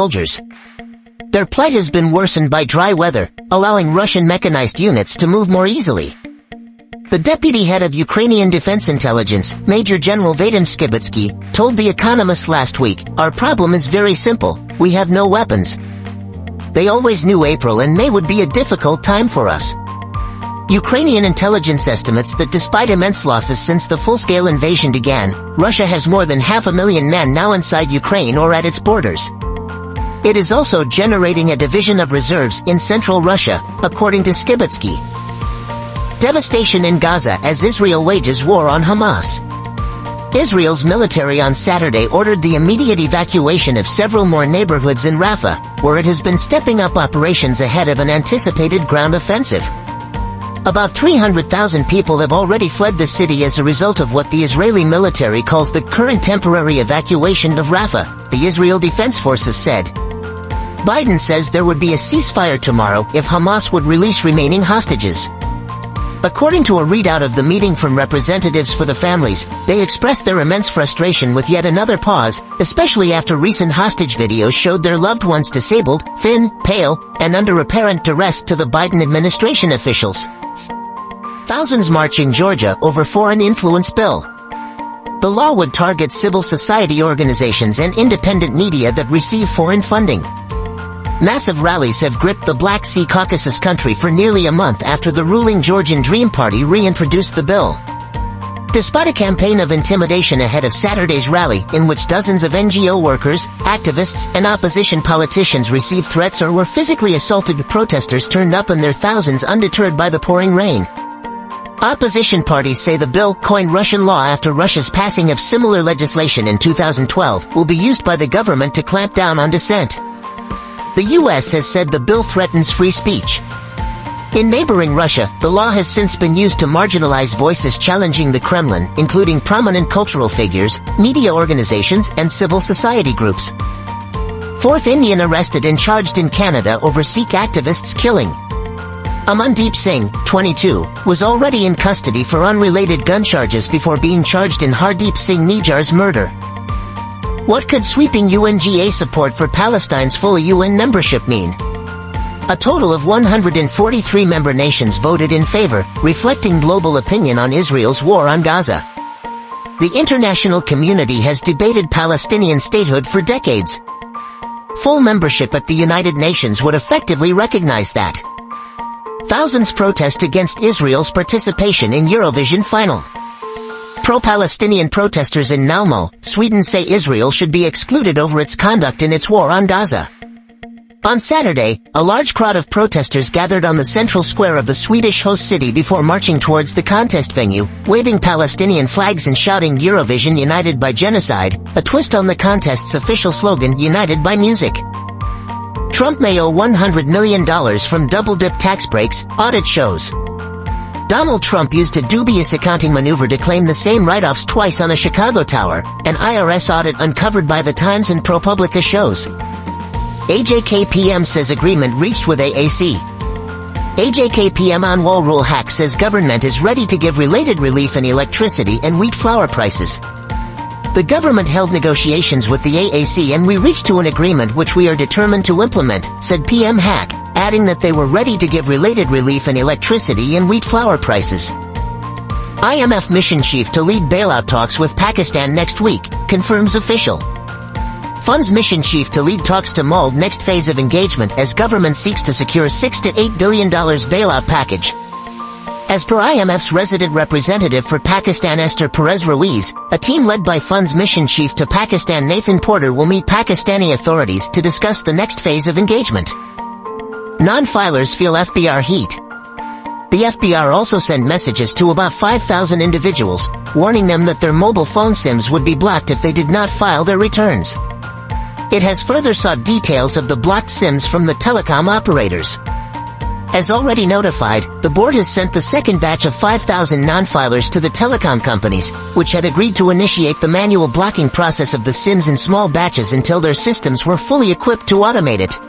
soldiers. Their plight has been worsened by dry weather, allowing Russian mechanized units to move more easily. The deputy head of Ukrainian Defense Intelligence, Major General Vadim Skibitsky, told The Economist last week, "Our problem is very simple. We have no weapons." They always knew April and May would be a difficult time for us. Ukrainian intelligence estimates that despite immense losses since the full-scale invasion began, Russia has more than 500,000 men now inside Ukraine or at its borders. It is also generating a division of reserves in central Russia, according to Skibitsky. Devastation in Gaza as Israel wages war on Hamas. Israel's military on Saturday ordered the immediate evacuation of several more neighborhoods in Rafah, where it has been stepping up operations ahead of an anticipated ground offensive. About 300,000 people have already fled the city as a result of what the Israeli military calls the current temporary evacuation of Rafah, the Israel Defense Forces said. Biden says there would be a ceasefire tomorrow if Hamas would release remaining hostages. According to a readout of the meeting from representatives for the families, they expressed their immense frustration with yet another pause, especially after recent hostage videos showed their loved ones disabled, thin, pale, and under apparent duress to the Biden administration officials. Thousands march in Georgia over foreign influence bill. The law would target civil society organizations and independent media that receive foreign funding. Massive rallies have gripped the Black Sea Caucasus country for nearly a month after the ruling Georgian Dream Party reintroduced the bill. Despite a campaign of intimidation ahead of Saturday's rally, in which dozens of NGO workers, activists, and opposition politicians received threats or were physically assaulted, protesters turned up in their thousands undeterred by the pouring rain. Opposition parties say the bill, coined Russian law after Russia's passing of similar legislation in 2012, will be used by the government to clamp down on dissent. The U.S. has said the bill threatens free speech. In neighboring Russia, the law has since been used to marginalize voices challenging the Kremlin, including prominent cultural figures, media organizations, and civil society groups. Fourth Indian arrested and charged in Canada over Sikh activists' killing. Amandeep Singh, 22, was already in custody for unrelated gun charges before being charged in Hardeep Singh Nijjar's murder. What could sweeping UNGA support for Palestine's full UN membership mean? A total of 143 member nations voted in favor, reflecting global opinion on Israel's war on Gaza. The international community has debated Palestinian statehood for decades. Full membership at the United Nations would effectively recognize that. Thousands protest against Israel's participation in Eurovision final. Pro-Palestinian protesters in Malmö, Sweden say Israel should be excluded over its conduct in its war on Gaza. On Saturday, a large crowd of protesters gathered on the central square of the Swedish host city before marching towards the contest venue, waving Palestinian flags and shouting Eurovision United by Genocide, a twist on the contest's official slogan United by Music. Trump may owe $100 million from double-dip tax breaks, audit shows. Donald Trump used a dubious accounting maneuver to claim the same write-offs twice on a Chicago tower, an IRS audit uncovered by the Times and ProPublica shows. AJKPM says agreement reached with AAC. AJKPM on wall rule hack says government is ready to give related relief in electricity and wheat flour prices. The government held negotiations with the AAC and we reached to an agreement which we are determined to implement, said PM Hack, adding that they were ready to give related relief in electricity and wheat flour prices. IMF mission chief to lead bailout talks with Pakistan next week, confirms official. Funds mission chief to lead talks to mold next phase of engagement as government seeks to secure $6 to $8 billion bailout package. As per IMF's resident representative for Pakistan Esther Perez Ruiz, a team led by Funds mission chief to Pakistan Nathan Porter will meet Pakistani authorities to discuss the next phase of engagement. Non-filers feel FBR heat. The FBR also sent messages to about 5,000 individuals, warning them that their mobile phone SIMs would be blocked if they did not file their returns. It has further sought details of the blocked SIMs from the telecom operators. As already notified, the board has sent the second batch of 5,000 non-filers to the telecom companies, which had agreed to initiate the manual blocking process of the SIMs in small batches until their systems were fully equipped to automate it.